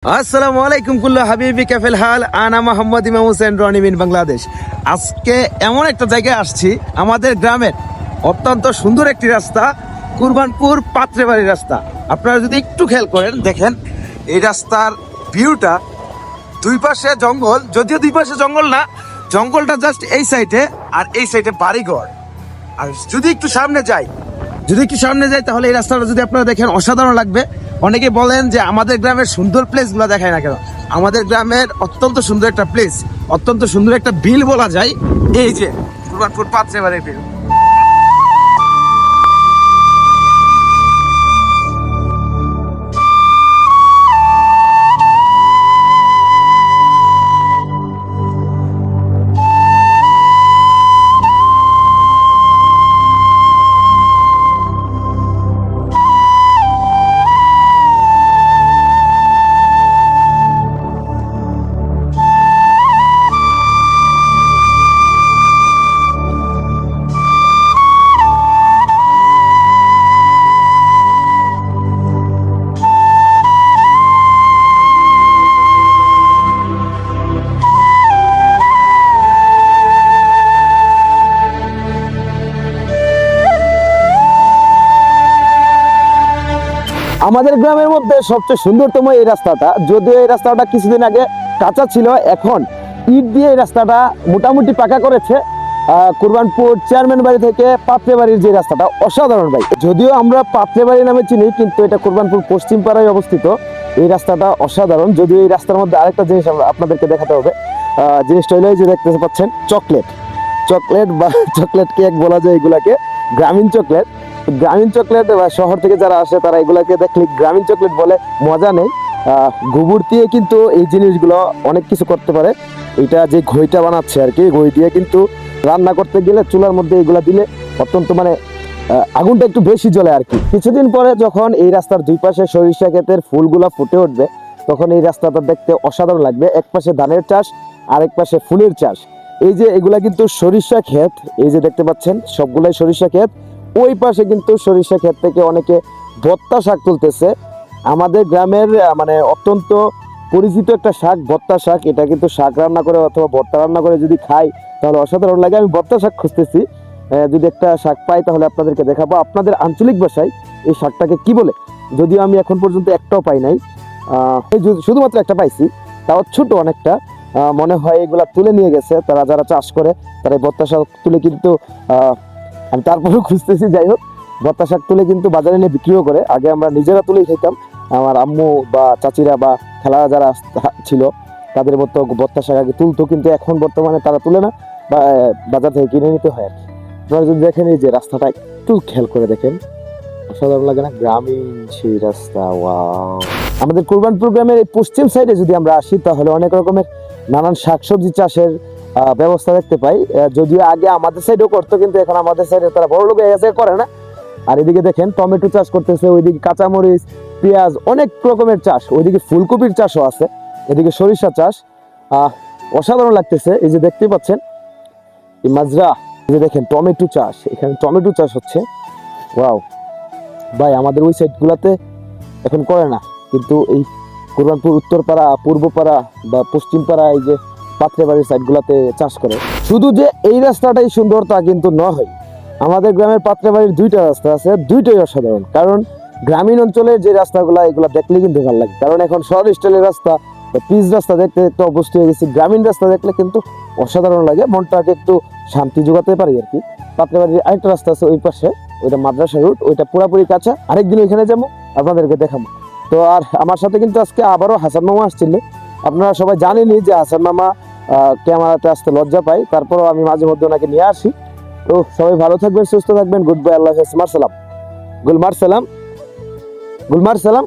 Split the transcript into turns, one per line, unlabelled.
আসসালামু আলাইকুম কুল্লু হাবিবি কাফেল হাল আনা মোহাম্মদ ইমাম হোসেন রনি মিন বাংলাদেশ। আজকে এমন একটা জায়গায় আসছি, আমাদের গ্রামের অত্যন্ত সুন্দর একটি রাস্তা, কুরবানপুর পাত্রেবাড়ি রাস্তা। আপনারা যদি একটু খেয়াল করেন দেখেন এই রাস্তার ভিউটা, দুই পাশে জঙ্গল, যদিও দুই পাশে জঙ্গল না, জঙ্গলটা জাস্ট এই সাইডে আর এই সাইডে বাড়িঘর। আর যদি একটু সামনে যাই তাহলে এই রাস্তাটা যদি আপনারা দেখেন অসাধারণ লাগবে। অনেকে বলেন যে আমাদের গ্রামের সুন্দর প্লেসগুলো দেখায় না কেন। আমাদের গ্রামের অত্যন্ত সুন্দর একটা প্লেস, অত্যন্ত সুন্দর একটা বিল বলা যায়, এই যে কুরবানপুর পাত্রেবাড়ির বিল। আমাদের গ্রামের মধ্যে সবচেয়ে সুন্দরতম এই রাস্তাটা, যদিও এই রাস্তাটা কিছুদিন আগে কাঁচা ছিল, এখন ইট দিয়ে এই রাস্তাটা মোটামুটি পাকা করেছে। কুরবানপুর চেয়ারম্যান বাড়ি থেকে পাত্রে বাড়ির যে রাস্তাটা অসাধারণ ভাই। যদিও আমরা পাত্রে বাড়ি নামে চিনি, কিন্তু এটা কুরবানপুর পশ্চিম পাড়ায় অবস্থিত। এই রাস্তাটা অসাধারণ। যদিও এই রাস্তার মধ্যে আরেকটা জিনিস আপনাদেরকে দেখাতে হবে। জিনিসটা হলো যে দেখতে পাচ্ছেন চকলেট বা চকলেট কেক বলা যায় এগুলাকে, গ্রামীণ চকলেট। বা শহর থেকে যারা আসে তারা এগুলাকে দেখলে গ্রামীণ চকলেট বলে, মজা নেই। গোবর দিয়ে কিন্তু এই জিনিসগুলো অনেক কিছু করতে পারে। এটা যে ঘইটা বানাচ্ছে আর কি, ঘই দিয়ে কিন্তু রান্না করতে গেলে চুলার মধ্যে এগুলা দিলে অত্যন্ত আগুনটা একটু বেশি জ্বলে আর কি। কিছুদিন পরে যখন এই রাস্তার দুই পাশে সরিষা ক্ষেতের ফুলগুলা ফুটে উঠবে, তখন এই রাস্তাটা দেখতে অসাধারণ লাগবে। এক পাশে ধানের চাষ, আরেক পাশে ফুলের চাষ। এই যে এগুলা কিন্তু সরিষা ক্ষেত, এই যে দেখতে পাচ্ছেন সবগুলাই সরিষা ক্ষেত। ওই পাশে কিন্তু সরিষা ক্ষেত থেকে অনেকে ভর্তা শাক তুলতেছে। আমাদের গ্রামের অত্যন্ত পরিচিত একটা শাক, ভর্তা শাক। এটা কিন্তু শাক রান্না করে অথবা ভর্তা রান্না করে যদি খাই তাহলে অসাধারণ লাগে। আমি ভর্তা শাক খুঁজতেছি, যদি একটা শাক পাই তাহলে আপনাদেরকে দেখাবো। আপনাদের আঞ্চলিক ভাষায় এই শাকটাকে কি বলে, যদিও আমি এখন পর্যন্ত একটাও পাই নাই। শুধুমাত্র একটা পাইছি, তাও ছোট অনেকটা। মনে হয় এগুলা তুলে নিয়ে গেছে তারা, যারা চাষ করে তারা এই ভর্তা শাক তুলে কিন্তু আমি তারপরেও খুঁজতেছি। যাই হোক, ভর্তা শাক তুলে কিন্তু বাজারে নিয়ে বিক্রিও করে। আগে আমরা নিজেরা তুলেই খেতাম, আমার আম্মু বা চাচিরা বা খেলা যারা ছিল তাদের মতো ভর্তা শাক আগে তুলতো, কিন্তু এখন বর্তমানে তারা তুলে না, বা বাজার থেকে কিনে নিতে হয় আর কি। আপনারা যদি দেখেন এই যে রাস্তাটা একটু খেয়াল করে দেখেন, অসাধারণ লাগে না? গ্রামীণ সেই রাস্তা, ওয়াও। আমাদের কুরবানপুর গ্রামের এই পশ্চিম সাইডে যদি আমরা আসি তাহলে অনেক রকমের নানান শাকসবজি চাষের ব্যবস্থা দেখতে পাই। যদিও আগে আমাদের সাইডেও করতো, কিন্তু এখন আমাদের সাইডে তারা বড় লোক হয়ে গেছে, করে না। আর এদিকে দেখেন টমেটো চাষ করতেছে, ওইদিকে কাঁচামরিচ, পেঁয়াজ, অনেক রকমের চাষ। ওইদিকে ফুলকপির চাষও আছে, এদিকে সরিষা চাষ। অসাধারণ লাগতেছে। এই যে দেখতে পাচ্ছেন এই মাজরা, এই যে দেখেন টমেটো চাষ, এখানে টমেটো চাষ হচ্ছে। ওয়াও ভাই, আমাদের ওই সাইড গুলাতে এখন করে না, কিন্তু এই কুরবানপুর উত্তরপাড়া, পূর্বপাড়া বা পশ্চিম পাড়া, এই যে পাত্রেবাড়ির সাইড গুলাতে চাষ করে। শুধু যে এই রাস্তাটাই সুন্দর তা কিন্তু নয়। আমাদের গ্রামের পাত্রেবাড়ির দুইটা রাস্তা আছে, দুইটাই অসাধারণ। কারণ গ্রামীণ অঞ্চলের যে রাস্তাগুলা, এগুলা দেখলে কিন্তু ভালো লাগে। কারণ এখন শহর স্টাইলের রাস্তা, পিচ রাস্তা দেখতে দেখতে অভ্যস্ত হয়ে গেছি। গ্রামীণ রাস্তা দেখলে কিন্তু অসাধারণ লাগে, মনটাকে একটু শান্তি যোগাতে পারি আর কি। পাত্রেবাড়ির আরেকটা রাস্তা আছে ওই পাশে, ওইটা মাদ্রাসা রুট, ওইটা পুরাপুরি কাঁচা। আরেকদিন ওইখানে যাবো, আপনাদেরকে দেখাবো। তো আর আমার সাথে কিন্তু আজকে আবারও হাসান মামা আসছিল। আপনারা সবাই জানেনই যে হাসান মামা ক্যামেরাতে আসতে লজ্জা পাই, তারপরও আমি মাঝে মধ্যে ওনাকে নিয়ে আসি। তো সবাই ভালো থাকবেন, সুস্থ থাকবেন। গুড বাই, আল্লাহ হাফেজ, মার সালাম, গুলমার সালাম, গুলমার সালাম।